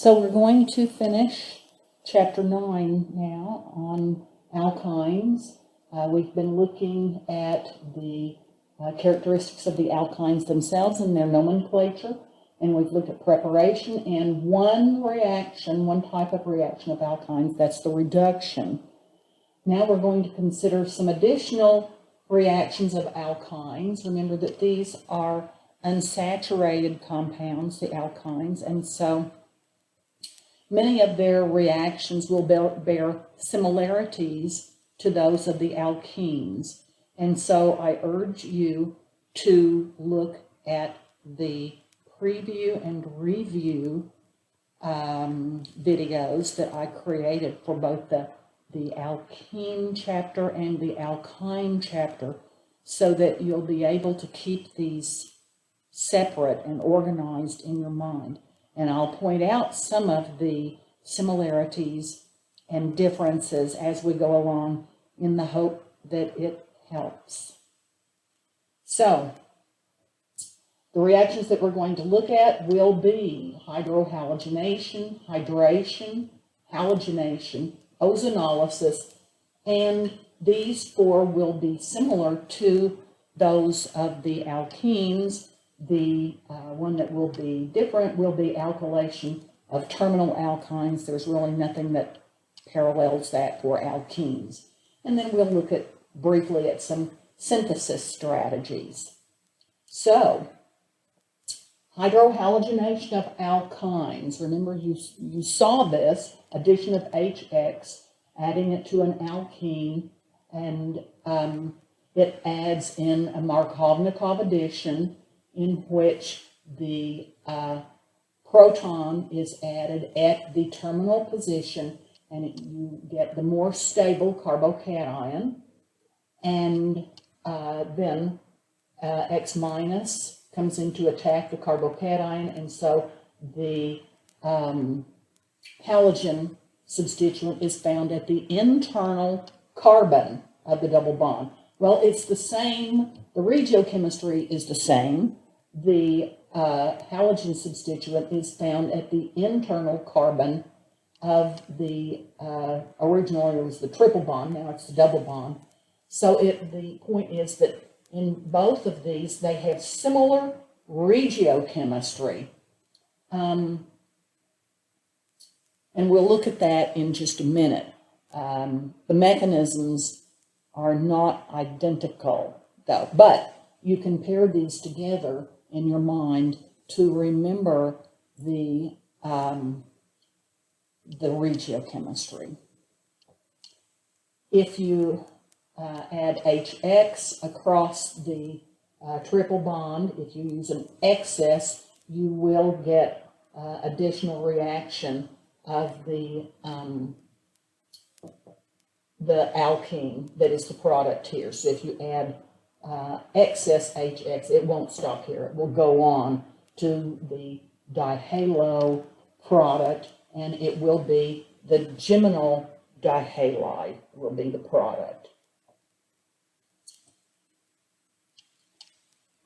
So we're going to finish chapter 9 now on alkynes. We've been looking at the characteristics of the alkynes themselves and their nomenclature, and we've looked at preparation and one type of reaction of alkynes, that's the reduction. Now we're going to consider some additional reactions of alkynes. Remember that these are unsaturated compounds, the alkynes, and so many of their reactions will bear similarities to those of the alkenes. And so I urge you to look at the preview and review videos that I created for both the alkene chapter and the alkyne chapter, so that you'll be able to keep these separate and organized in your mind. And I'll point out some of the similarities and differences as we go along in the hope that it helps. So, the reactions that we're going to look at will be hydrohalogenation, hydration, halogenation, ozonolysis, and these four will be similar to those of the alkenes. The one that will be different will be alkylation of terminal alkynes. There's really nothing that parallels that for alkenes. And then we'll look at briefly at some synthesis strategies. So, hydrohalogenation of alkynes. Remember, you saw this, addition of HX, adding it to an alkene, and it adds in a Markovnikov addition in which the proton is added at the terminal position, and you get the more stable carbocation, and then X minus comes in to attack the carbocation, and so the halogen substituent is found at the internal carbon of the double bond. Well, it's the same, the regiochemistry is the same. The halogen substituent is found at the internal carbon of the, originally it was the triple bond, now it's the double bond. So the point is that in both of these, they have similar regiochemistry. And we'll look at that in just a minute. The mechanisms are not identical, though, but you can pair these together in your mind to remember the regiochemistry. If you add HX across the triple bond, if you use an excess, you will get additional reaction of the alkene that is the product here. So if you add excess HX, it won't stop here. It will go on to the dihalo product, and it will be the geminal dihalide will be the product.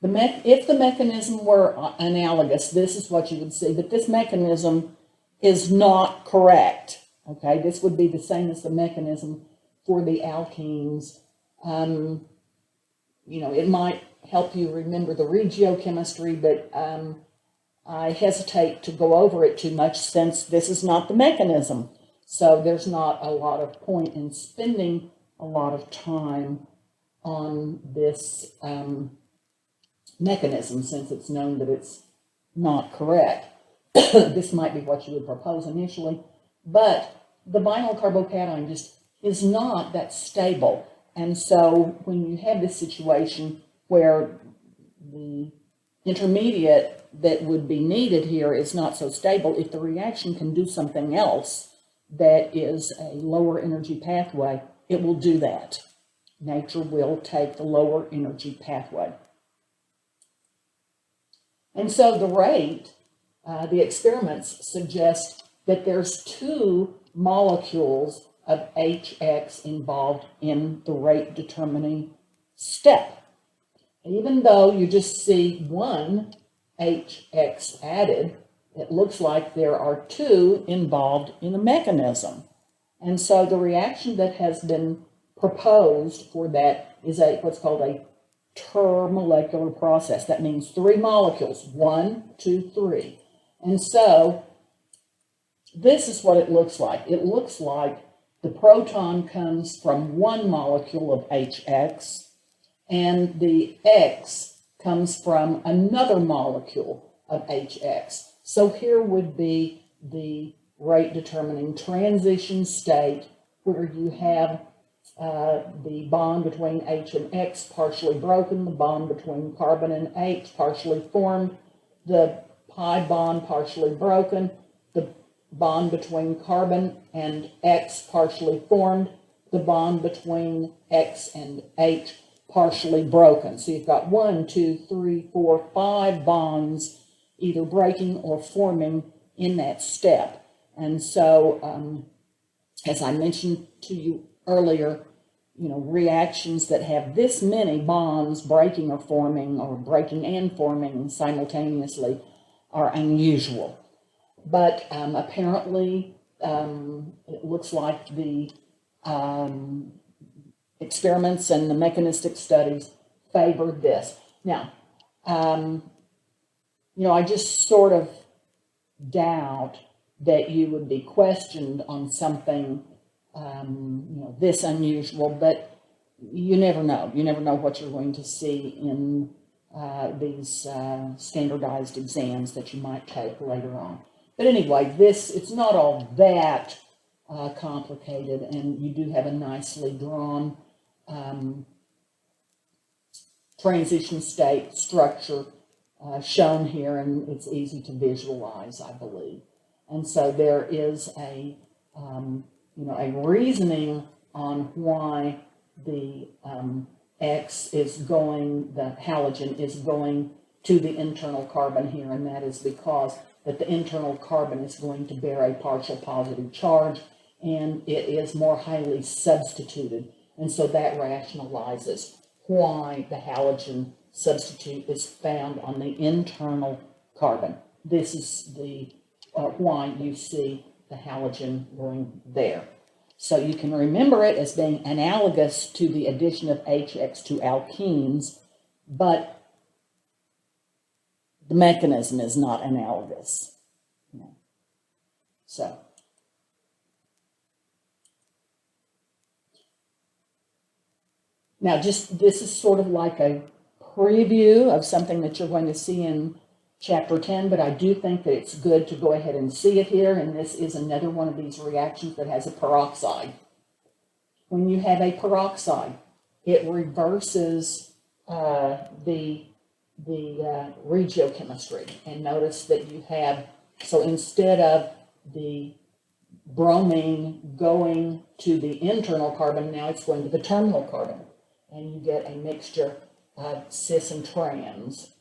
If the mechanism were analogous, this is what you would see, but this mechanism is not correct. Okay, this would be the same as the mechanism for the alkenes. You know, it might help you remember the regiochemistry, but I hesitate to go over it too much since this is not the mechanism. So there's not a lot of point in spending a lot of time on this mechanism, since it's known that it's not correct. This might be what you would propose initially, but the vinyl carbocation just is not that stable. And so when you have this situation where the intermediate that would be needed here is not so stable, if the reaction can do something else that is a lower energy pathway, it will do that. Nature will take the lower energy pathway. And so the rate, the experiments suggest that there's 2 molecules of HX involved in the rate determining step. Even though you just see 1 HX added, it looks like there are two involved in the mechanism. And so the reaction that has been proposed for that is what's called a termolecular process. That means three molecules, 1, 2, 3. And so this is what it looks like. It looks like the proton comes from one molecule of HX, and the X comes from another molecule of HX. So here would be the rate determining transition state where you have the bond between H and X partially broken, the bond between carbon and H partially formed, the pi bond partially broken, the bond between carbon and X partially formed, the bond between X and H partially broken. So you've got 1, 2, 3, 4, 5 bonds either breaking or forming in that step. And so, as I mentioned to you earlier, reactions that have this many bonds breaking or breaking and forming simultaneously are unusual. But apparently, it looks like the experiments and the mechanistic studies favored this. Now, I just sort of doubt that you would be questioned on something, this unusual, but you never know. You never know what you're going to see in these standardized exams that you might take later on. But anyway, it's not all that complicated, and you do have a nicely drawn transition state structure shown here, and it's easy to visualize, I believe. And so there is a reasoning on why the the halogen is going to the internal carbon here, and that is because that the internal carbon is going to bear a partial positive charge, and it is more highly substituted. And so that rationalizes why the halogen substitute is found on the internal carbon. This is the why you see the halogen going there. So you can remember it as being analogous to the addition of HX to alkenes, but the mechanism is not analogous. So now this is sort of like a preview of something that you're going to see in Chapter 10, but I do think that it's good to go ahead and see it here, and this is another one of these reactions that has a peroxide. When you have a peroxide, it reverses the regiochemistry, and notice that you have, so instead of the bromine going to the internal carbon, now it's going to the terminal carbon, and you get a mixture of cis and trans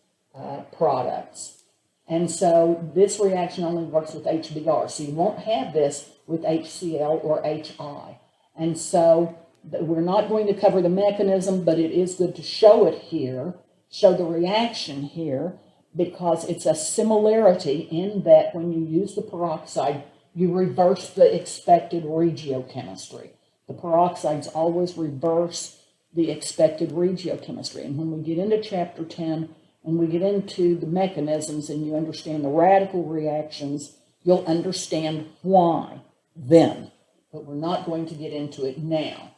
products. And so this reaction only works with HBr, so you won't have this with HCl or HI. And so we're not going to cover the mechanism, but it is good to show it here, show the reaction here, because it's a similarity in that when you use the peroxide, you reverse the expected regiochemistry. The peroxides always reverse the expected regiochemistry. And when we get into Chapter 10, and we get into the mechanisms and you understand the radical reactions, you'll understand why then. But we're not going to get into it now.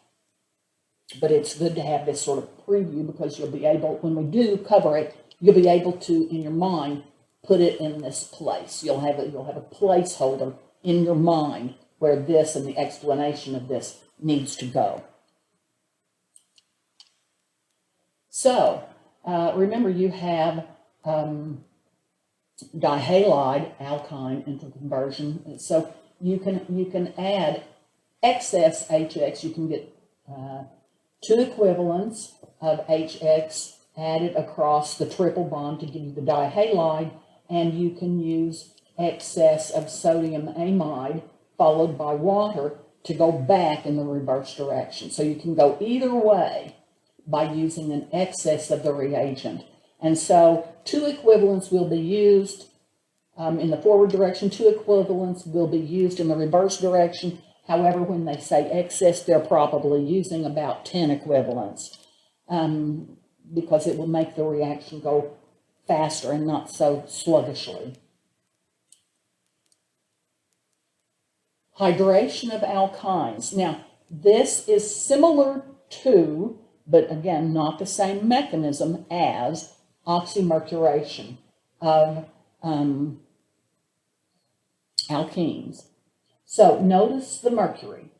But it's good to have this sort of preview because you'll be able, when we do cover it, you'll be able to, in your mind, put it in this place. You'll have a placeholder in your mind where this and the explanation of this needs to go. So, remember, you have dihalide alkyne interconversion. So you can add excess HX. You can get two equivalents of HX added across the triple bond to give you the dihalide, and you can use excess of sodium amide followed by water to go back in the reverse direction. So you can go either way by using an excess of the reagent. And so two equivalents will be used. In the forward direction, 2 equivalents will be used in the reverse direction. However, when they say excess, they're probably using about 10 equivalents because it will make the reaction go faster and not so sluggishly. Hydration of alkynes. Now, this is similar to, but again, not the same mechanism as oxymercuration of alkenes. So notice the mercury.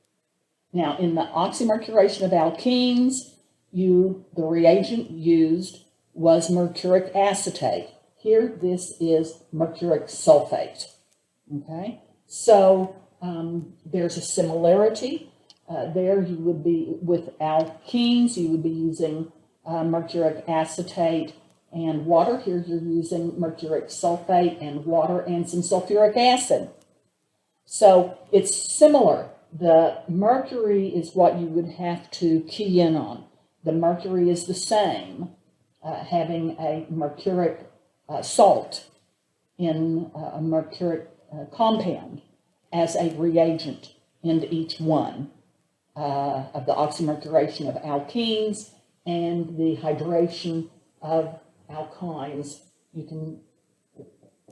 Now, in the oxymercuration of alkenes, the reagent used was mercuric acetate. Here, this is mercuric sulfate. Okay, so there's a similarity. There you would be, with alkenes, you would be using mercuric acetate and water. Here you're using mercuric sulfate and water and some sulfuric acid. So it's similar. The mercury is what you would have to key in on. The mercury is the same, having a mercuric salt in a mercuric compound as a reagent into each one of the oxymercuration of alkenes and the hydration of alkynes. You can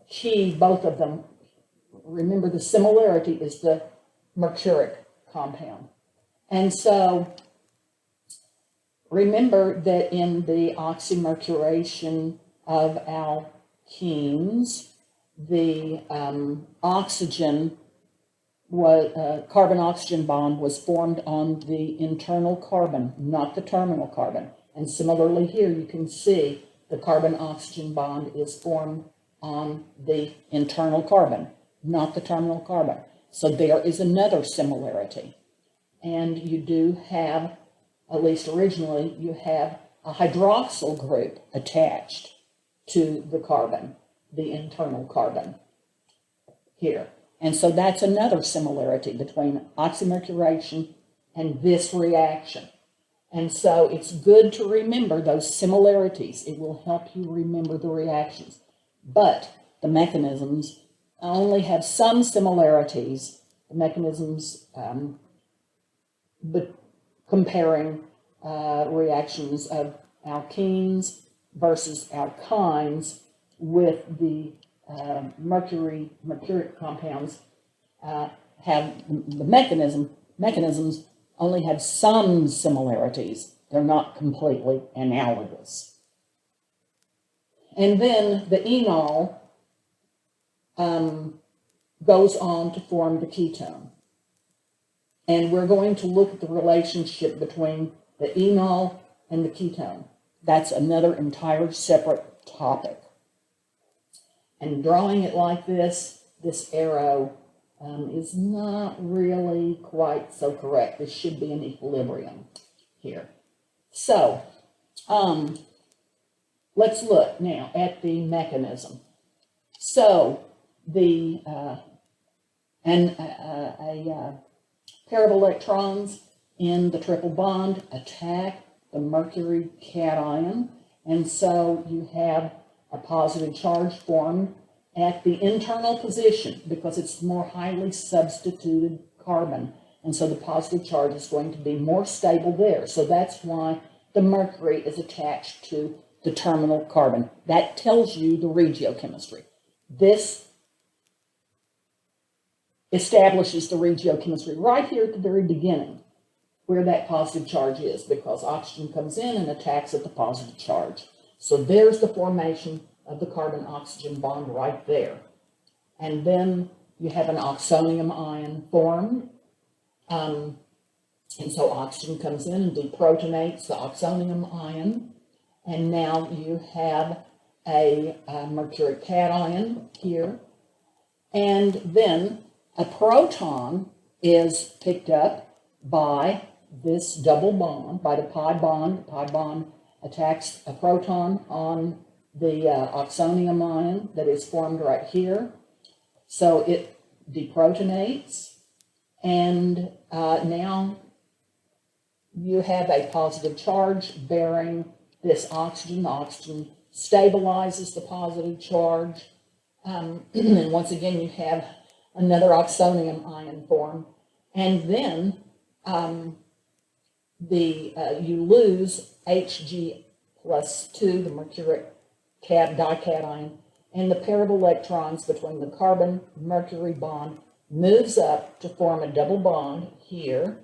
key both of them. Remember, the similarity is the mercuric compound. And so remember that in the oxymercuration of alkenes, the carbon-oxygen bond was formed on the internal carbon, not the terminal carbon. And similarly here, you can see the carbon-oxygen bond is formed on the internal carbon, not the terminal carbon. So there is another similarity. And you do have, at least originally, you have a hydroxyl group attached to the carbon, the internal carbon here. And so that's another similarity between oxymercuration and this reaction. And so it's good to remember those similarities. It will help you remember the reactions. But the mechanisms only have some similarities. The mechanisms, but comparing reactions of alkenes versus alkynes with the mercuric compounds have the mechanisms only have some similarities. They're not completely analogous. And then the enol goes on to form the ketone. And we're going to look at the relationship between the enol and the ketone. That's another entire separate topic. And drawing it like this arrow is not really quite so correct. This should be an equilibrium here. So, let's look now at the mechanism. So, a pair of electrons in the triple bond attack the mercury cation, and so you have a positive charge formed at the internal position because it's more highly substituted carbon, and so the positive charge is going to be more stable there. So that's why the mercury is attached to the terminal carbon. That tells you the regiochemistry. This establishes the regiochemistry right here at the very beginning, where that positive charge is, because oxygen comes in and attacks at the positive charge. So there's the formation of the carbon-oxygen bond right there. And then you have an oxonium ion formed. And so oxygen comes in and deprotonates the oxonium ion. And now you have a mercuric cation here. And then a proton is picked up by this double bond, by the pi bond. The pi bond attacks a proton on the oxonium ion that is formed right here. So it deprotonates, and now you have a positive charge bearing this oxygen. The oxygen stabilizes the positive charge, And once again, you have another oxonium ion form. And then you lose Hg plus 2, the mercuric dication, and the pair of electrons between the carbon-mercury bond moves up to form a double bond here,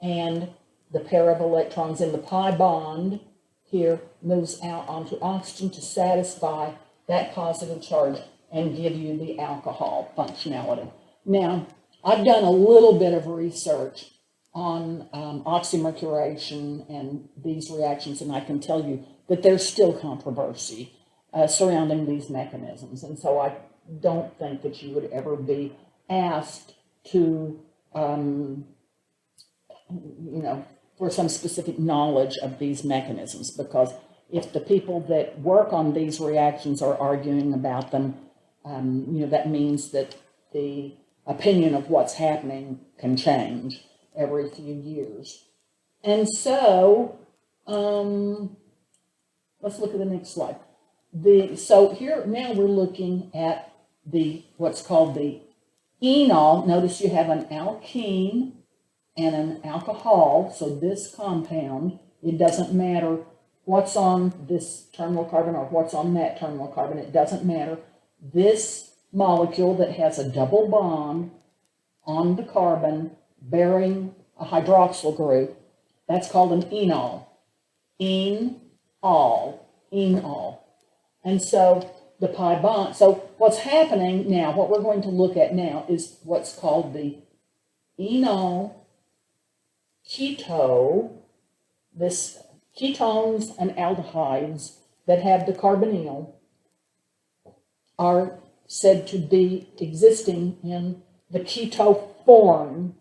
and the pair of electrons in the pi bond here moves out onto oxygen to satisfy that positive charge and give you the alcohol functionality. Now, I've done a little bit of research on oxymercuration and these reactions, and I can tell you that there's still controversy surrounding these mechanisms. And so I don't think that you would ever be asked to, for some specific knowledge of these mechanisms, because if the people that work on these reactions are arguing about them, that means that the opinion of what's happening can change every few years. And so, let's look at the next slide. So here, now we're looking at what's called the enol. Notice you have an alkene and an alcohol. So this compound, it doesn't matter what's on this terminal carbon or what's on that terminal carbon. It doesn't matter. This molecule that has a double bond on the carbon bearing a hydroxyl group, that's called an enol. Enol. And so the pi bond, so what's happening now, what we're going to look at now is what's called the enol keto. This ketones and aldehydes that have the carbonyl are said to be existing in the keto form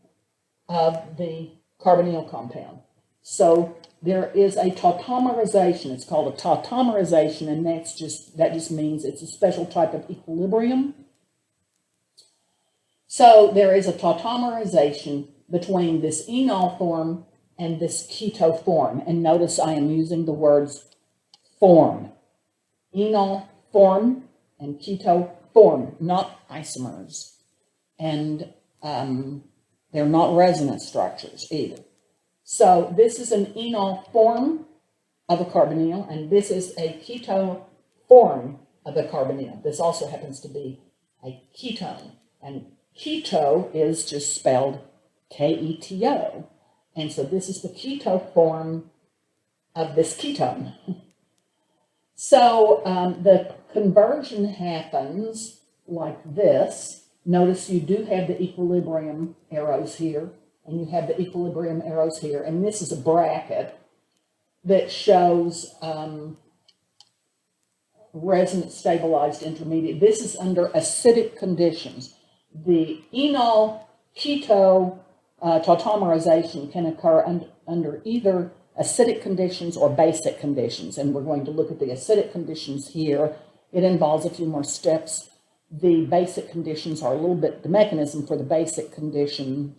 of the carbonyl compound. So there is a tautomerization. It's called a tautomerization, and that just means it's a special type of equilibrium. So there is a tautomerization between this enol form and this keto form. And notice I am using the words form. Enol form and keto form, not isomers. And they're not resonance structures either. So this is an enol form of a carbonyl, and this is a keto form of a carbonyl. This also happens to be a ketone, and keto is just spelled Keto. And so this is the keto form of this ketone. So the conversion happens like this. Notice you do have the equilibrium arrows here, and you have the equilibrium arrows here, and this is a bracket that shows resonance stabilized intermediate. This is under acidic conditions. The enol keto tautomerization can occur under either acidic conditions or basic conditions, and we're going to look at the acidic conditions here. It involves a few more steps. The basic conditions are a little bit, the mechanism for the basic conditions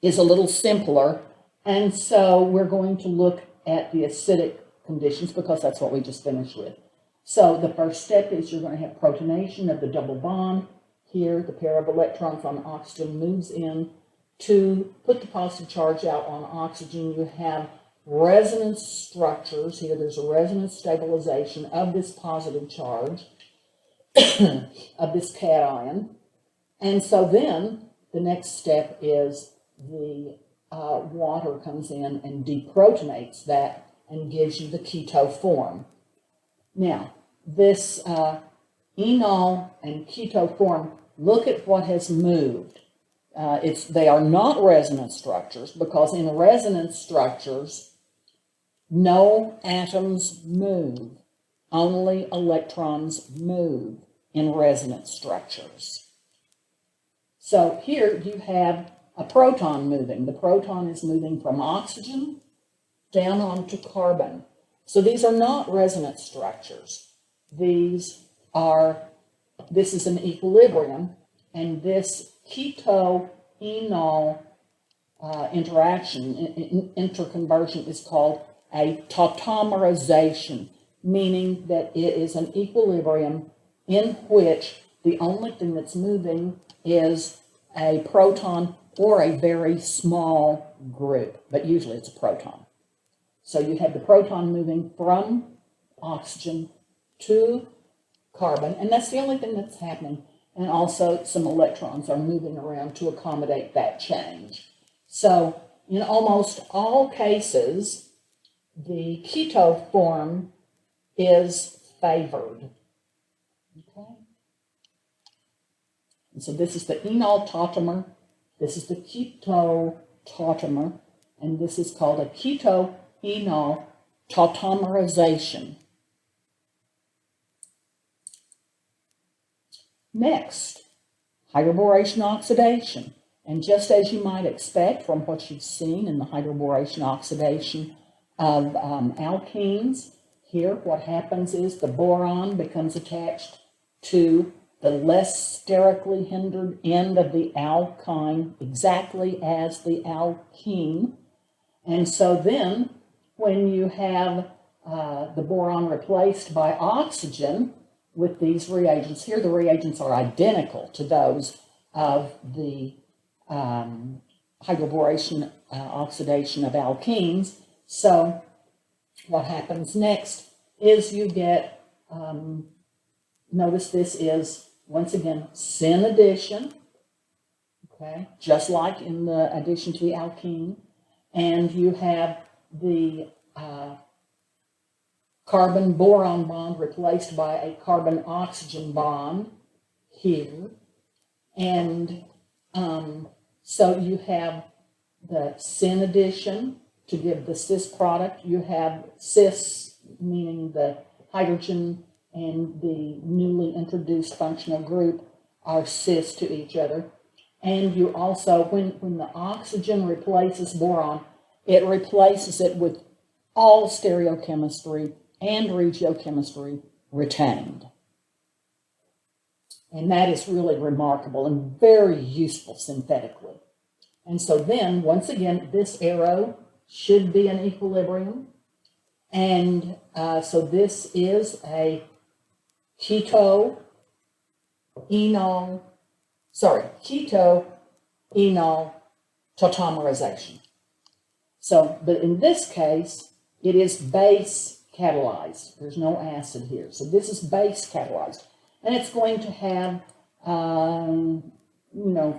is a little simpler, and so we're going to look at the acidic conditions because that's what we just finished with. So the first step is you're going to have protonation of the double bond. Here, the pair of electrons on oxygen moves in to put the positive charge out on oxygen. You have resonance structures. Here, there's a resonance stabilization of this positive charge of this cation. And so then the next step is the water comes in and deprotonates that and gives you the keto form. Now, this enol and keto form, look at what has moved. They are not resonance structures, because in resonance structures, no atoms move. Only electrons move in resonance structures. So here you have a proton moving. The proton is moving from oxygen down onto carbon. So these are not resonance structures. This is an equilibrium, and this keto-enol interaction, interconversion, is called a tautomerization. meaning that it is an equilibrium in which the only thing that's moving is a proton or a very small group, but usually it's a proton. So you have the proton moving from oxygen to carbon, and that's the only thing that's happening. And also some electrons are moving around to accommodate that change. So in almost all cases, the keto form is favored. Okay? And so this is the enol tautomer, this is the keto tautomer, and this is called a keto-enol tautomerization. Next, hydroboration oxidation. And just as you might expect from what you've seen in the hydroboration oxidation of alkenes, here what happens is the boron becomes attached to the less sterically hindered end of the alkyne, exactly as the alkene. And so then, when you have the boron replaced by oxygen with these reagents, here the reagents are identical to those of the hydroboration oxidation of alkenes. So what happens next is you get, notice this is, once again, syn addition, okay, just like in the addition to the alkene, and you have the carbon-boron bond replaced by a carbon-oxygen bond here, and so you have the syn addition to give the cis product. You have cis, meaning the hydrogen and the newly introduced functional group are cis to each other. And you also, when the oxygen replaces boron, it replaces it with all stereochemistry and regiochemistry retained. And that is really remarkable and very useful synthetically. And so then, once again, this arrow should be an equilibrium. And so this is a keto-enol tautomerization. So, but in this case, it is base catalyzed. There's no acid here. So this is base catalyzed. And it's going to have,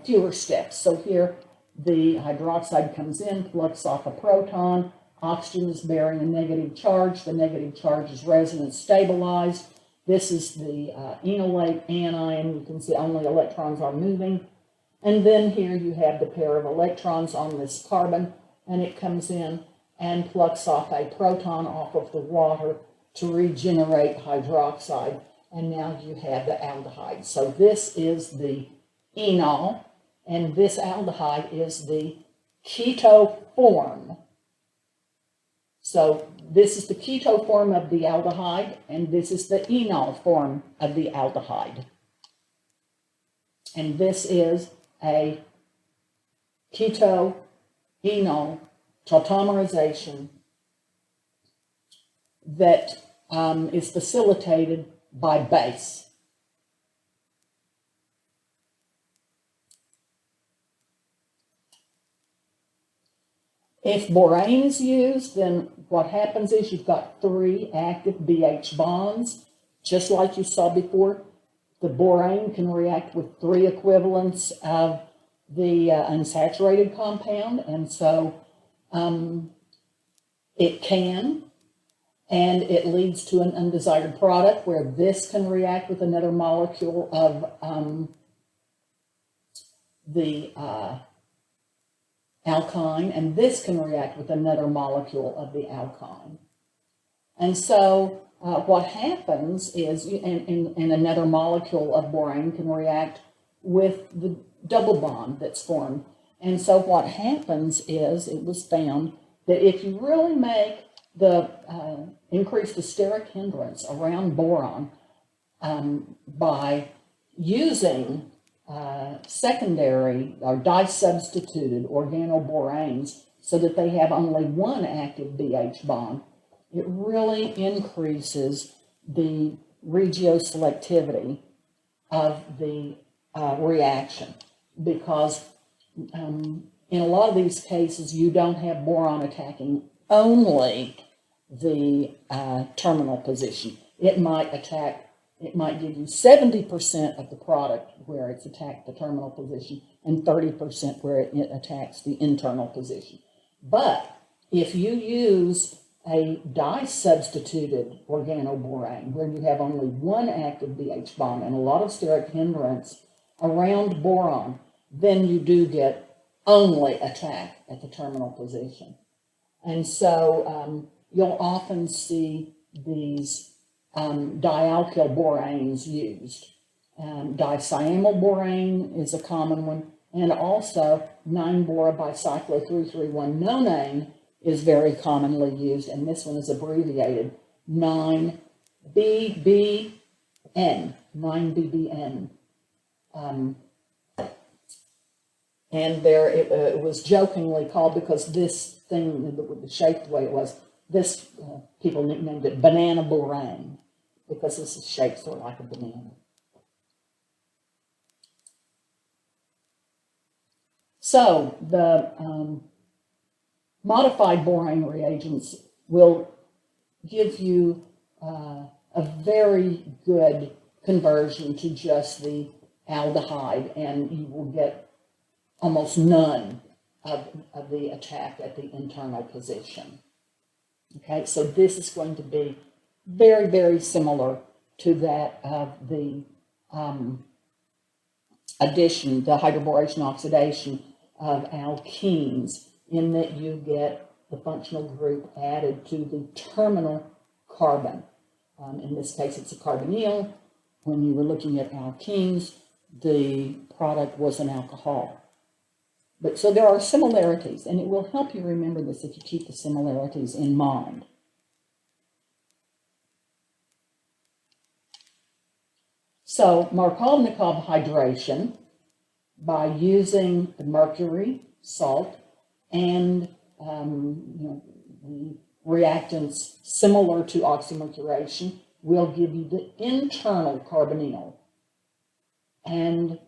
fewer steps. So here, the hydroxide comes in, plucks off a proton. Oxygen is bearing a negative charge. The negative charge is resonance stabilized. This is the enolate anion. You can see only electrons are moving. And then here you have the pair of electrons on this carbon, and it comes in and plucks off a proton off of the water to regenerate hydroxide. And now you have the aldehyde. So this is the enol, and this aldehyde is the keto form. So this is the keto form of the aldehyde, and this is the enol form of the aldehyde. And this is a keto-enol tautomerization that is facilitated by base. If borane is used, then what happens is you've got 3 active BH bonds, just like you saw before. The borane can react with 3 equivalents of the unsaturated compound, and so it can, and it leads to an undesired product where this can react with another molecule of the alkyne, and this can react with another molecule of the alkyne. And so what happens is, and another molecule of borane can react with the double bond that's formed. And so what happens is, it was found that if you really make the increase the steric hindrance around boron by using secondary or disubstituted organoboranes so that they have only 1 active BH bond, it really increases the regioselectivity of the reaction, because in a lot of these cases, you don't have boron attacking only the terminal position. It might give you 70% of the product where it's attacked the terminal position and 30% where it attacks the internal position. But if you use a dye-substituted organoborane, where you have only one active BH bond and a lot of steric hindrance around boron, then you do get only attack at the terminal position. And so you'll often see these dialkyl boranes used. Dicyamylborane is a common one, and also 9-bora-bicyclo-331 nonane is very commonly used, and this one is abbreviated 9-BBN, 9-BBN. And there it was jokingly called, because this thing, the shape the way it was, this people nicknamed it banana borane, because this is shaped sort of like a banana. So the modified borane reagents will give you a very good conversion to just the aldehyde, and you will get almost none of the attack at the internal position. Okay, so this is going to be very, very similar to that of the addition, the hydroboration oxidation of alkenes, in that you get the functional group added to the terminal carbon. In this case, it's a carbonyl. When you were looking at alkenes, the product was an alcohol. But so there are similarities, and it will help you remember this if you keep the similarities in mind. So Markovnikov hydration, by using the mercury, salt, and the reactants similar to oxymercuration, will give you the internal carbonyl. And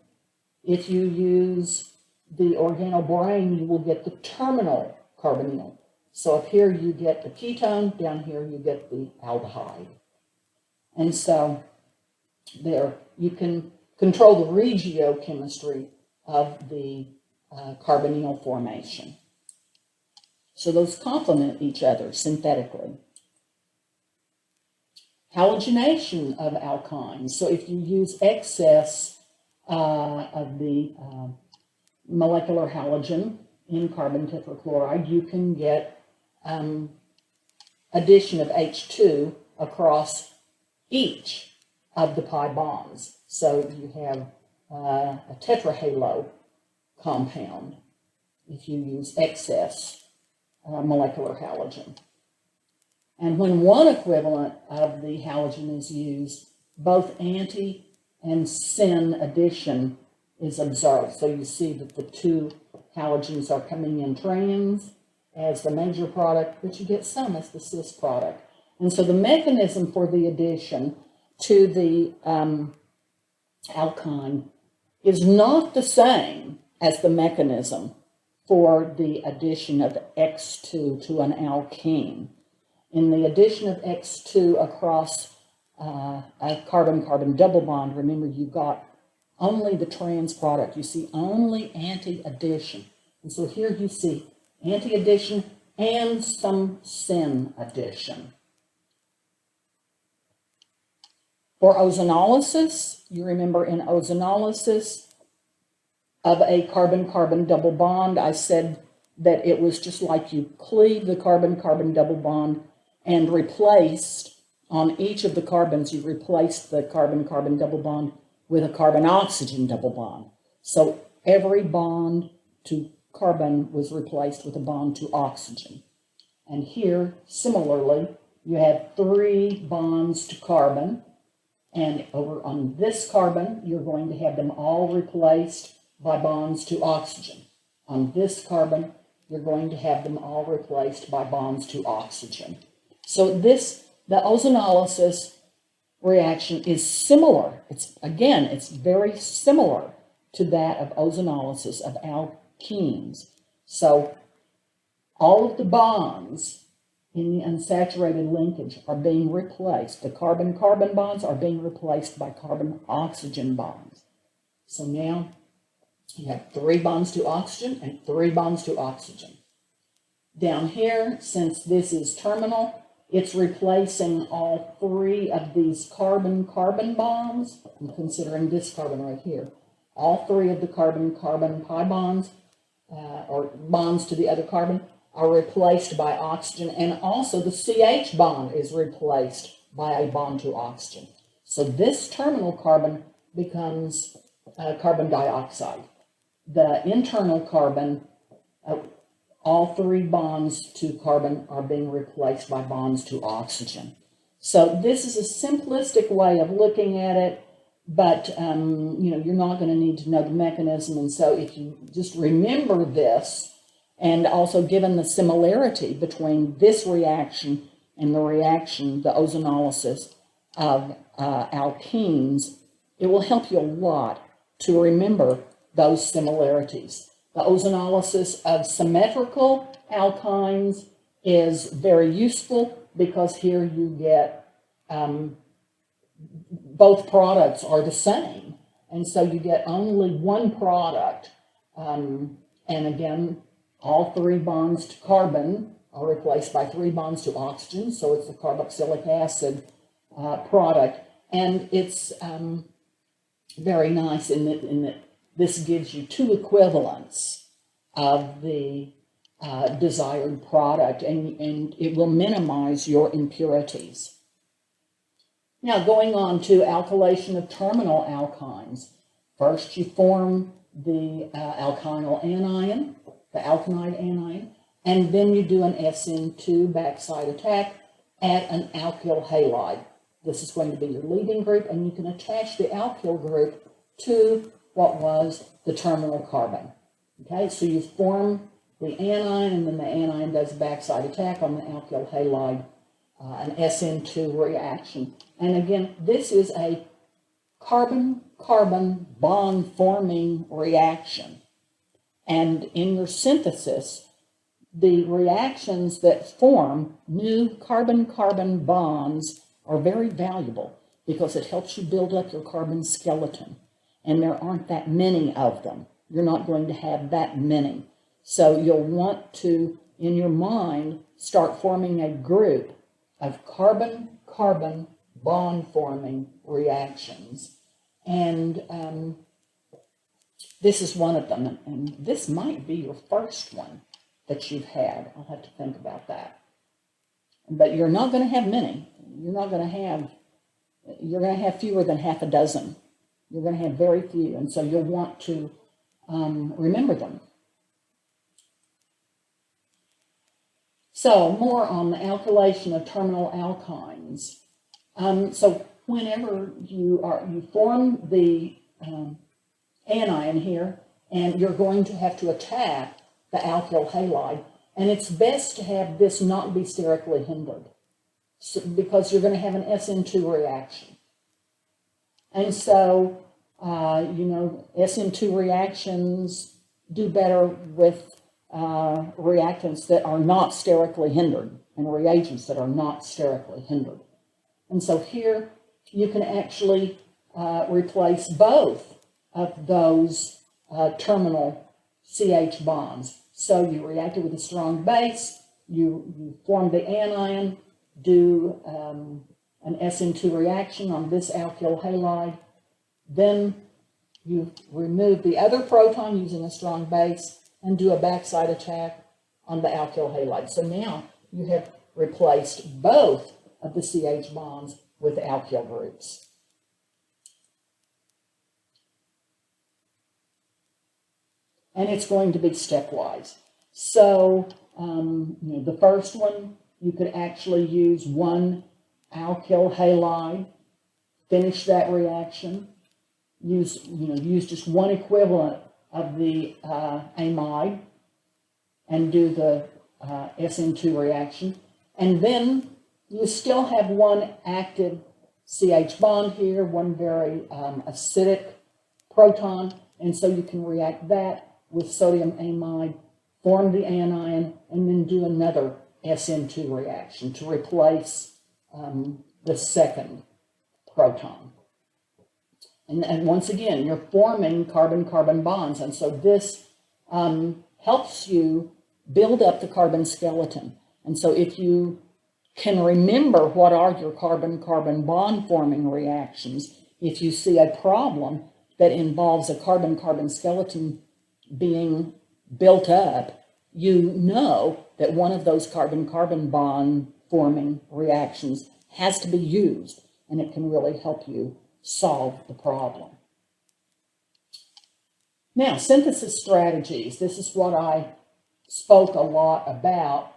if you use the organoborane, you will get the terminal carbonyl. So up here you get the ketone, down here you get the aldehyde. And so there you can control the regiochemistry of the carbonyl formation. So those complement each other synthetically. Halogenation of alkynes. So if you use excess of the molecular halogen in carbon tetrachloride, you can get addition of H2 across each of the pi bonds. So you have a tetrahalo compound if you use excess molecular halogen. And when one equivalent of the halogen is used, both anti and syn addition is observed. So you see that the two halogens are coming in trans as the major product, but you get some as the cis product. And so the mechanism for the addition to the alkyne is not the same as the mechanism for the addition of X2 to an alkene. In the addition of X2 across a carbon-carbon double bond, remember you got only the trans product. You see only anti-addition. And so here you see anti-addition and some syn addition. For ozonolysis, you remember in ozonolysis of a carbon-carbon double bond, I said that it was just like you cleave the carbon-carbon double bond and replaced, on each of the carbons, you replaced the carbon-carbon double bond with a carbon-oxygen double bond. So every bond to carbon was replaced with a bond to oxygen. And here, similarly, you have 3 bonds to carbon, and over on this carbon, you're going to have them all replaced by bonds to oxygen. On this carbon, you're going to have them all replaced by bonds to oxygen. So the ozonolysis reaction is similar. It's very similar to that of ozonolysis of alkenes. So all of the bonds in the unsaturated linkage are being replaced. The carbon-carbon bonds are being replaced by carbon-oxygen bonds. So now you have 3 bonds to oxygen and 3 bonds to oxygen. Down here, since this is terminal, it's replacing all 3 of these carbon-carbon bonds. I'm considering this carbon right here. All 3 of the carbon-carbon pi bonds, or bonds to the other carbon, are replaced by oxygen, and also the CH bond is replaced by a bond to oxygen. So this terminal carbon becomes carbon dioxide. The internal carbon, all 3 bonds to carbon are being replaced by bonds to oxygen. So this is a simplistic way of looking at it, but you're not going to need to know the mechanism. And so if you just remember this, and also given the similarity between this reaction and the ozonolysis of alkenes, it will help you a lot to remember those similarities. The ozonolysis of symmetrical alkynes is very useful because here you get both products are the same, and so you get only one product. And again, all 3 bonds to carbon are replaced by 3 bonds to oxygen, so it's a carboxylic acid product. And it's very nice in that this gives you 2 equivalents of the desired product, and it will minimize your impurities. Now, going on to alkylation of terminal alkynes. First, you form the alkynyl anion, the alkynide anion, and then you do an SN2 backside attack at an alkyl halide. This is going to be your leading group, and you can attach the alkyl group to what was the terminal carbon. Okay, so you form the anion, and then the anion does a backside attack on the alkyl halide, an SN2 reaction. And again, this is a carbon-carbon bond-forming reaction. And in your synthesis, the reactions that form new carbon-carbon bonds are very valuable because it helps you build up your carbon skeleton. And there aren't that many of them. You're not going to have that many. So you'll want to, in your mind, start forming a group of carbon-carbon bond-forming reactions. And this is one of them. And this might be your first one that you've had. I'll have to think about that. But you're not going to have many. You're going to have fewer than half a dozen. You're going to have very few, and so you'll want to remember them. So more on the alkylation of terminal alkynes. So whenever you form the anion here, and you're going to have to attack the alkyl halide, and it's best to have this not be sterically hindered, because you're going to have an SN2 reaction. And so, SN2 reactions do better with reactants that are not sterically hindered and reagents that are not sterically hindered. And so here you can actually replace both of those terminal CH bonds. So you react it with a strong base, you form the anion, do an SN2 reaction on this alkyl halide, then you remove the other proton using a strong base and do a backside attack on the alkyl halide. So now you have replaced both of the CH bonds with alkyl groups. And it's going to be stepwise. So the first one, you could actually use one alkyl halide, finish that reaction, use just one equivalent of the amide and do the SN2 reaction, and then You still have one active CH bond here, one very acidic proton, and so you can react that with sodium amide, form the anion, and then do another SN2 reaction to replace the second proton. And once again, you're forming carbon-carbon bonds, and so this helps you build up the carbon skeleton. And so if you can remember what are your carbon-carbon bond forming reactions, if you see a problem that involves a carbon-carbon skeleton being built up, you know that one of those carbon-carbon bond forming reactions has to be used, and it can really help you solve the problem. Now, synthesis strategies. This is what I spoke a lot about.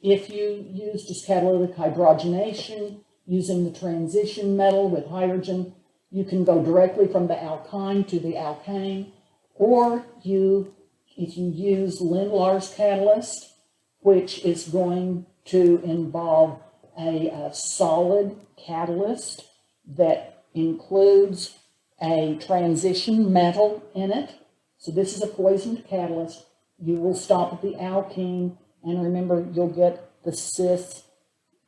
If you use just catalytic hydrogenation using the transition metal with hydrogen, you can go directly from the alkyne to the alkane, or if you use Lindlar's catalyst, which is going to involve a solid catalyst that includes a transition metal in it. So this is a poisoned catalyst. You will stop at the alkene, and remember, you'll get the cis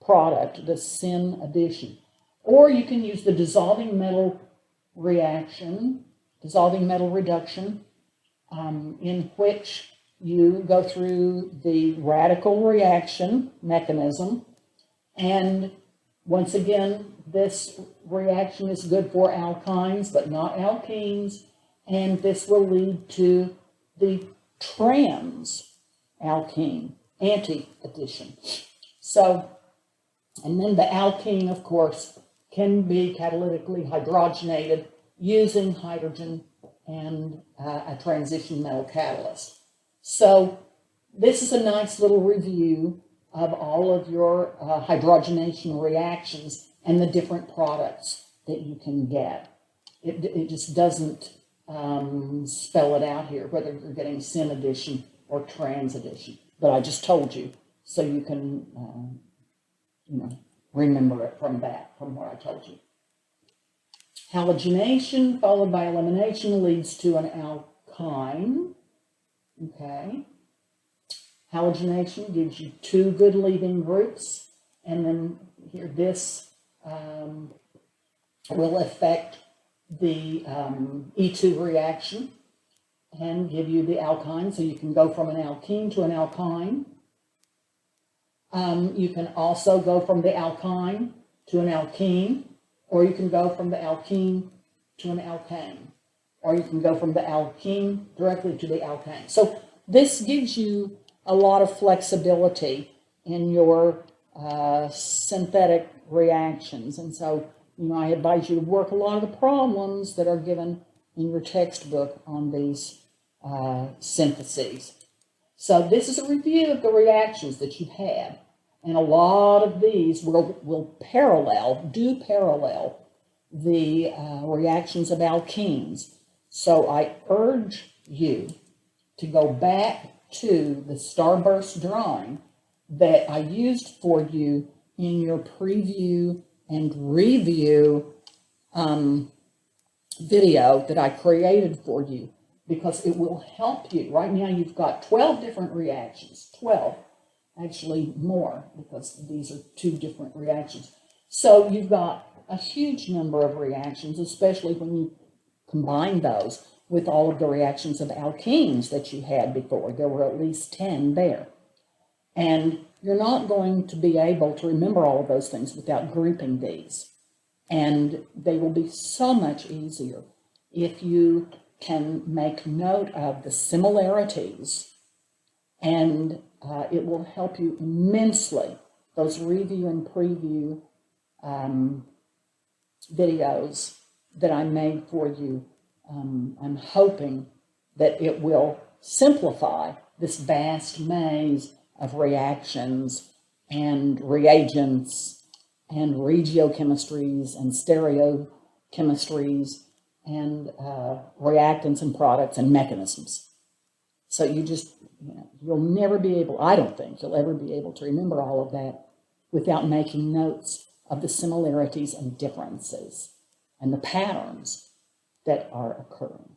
product, the syn addition. Or you can use the dissolving metal reaction, dissolving metal reduction, in which you go through the radical reaction mechanism. And once again, this reaction is good for alkynes, but not alkenes. And this will lead to the trans alkene anti-addition. So, and then the alkene, of course, can be catalytically hydrogenated using hydrogen and a transition metal catalyst. So this is a nice little review of all of your hydrogenation reactions and the different products that you can get. It just doesn't spell it out here, whether you're getting syn addition or trans addition. But I just told you, so you can remember it from what I told you. Halogenation followed by elimination leads to an alkyne. Okay. Halogenation gives you two good leaving groups, and then here this will affect the E2 reaction and give you the alkyne, so you can go from an alkene to an alkyne. You can also go from the alkyne to an alkene, or you can go from the alkene to an alkane, or you can go from the alkene directly to the alkane. So this gives you a lot of flexibility in your synthetic reactions. And so, I advise you to work a lot of the problems that are given in your textbook on these syntheses. So this is a review of the reactions that you had. And a lot of these will parallel the reactions of alkenes. So I urge you to go back to the starburst drawing that I used for you in your preview and review video that I created for you, because it will help you. Right now you've got 12 different reactions, 12, actually more, because these are two different reactions. So you've got a huge number of reactions, especially when you combine those with all of the reactions of alkenes that you had before. There were at least 10 there. And you're not going to be able to remember all of those things without grouping these. And they will be so much easier if you can make note of the similarities, and it will help you immensely. Those review and preview videos that I made for you, I'm hoping that it will simplify this vast maze of reactions and reagents and regiochemistries and stereochemistries and reactants and products and mechanisms. So you just, you'll never be able, I don't think you'll ever be able to remember all of that without making notes of the similarities and differences and the patterns that are occurring.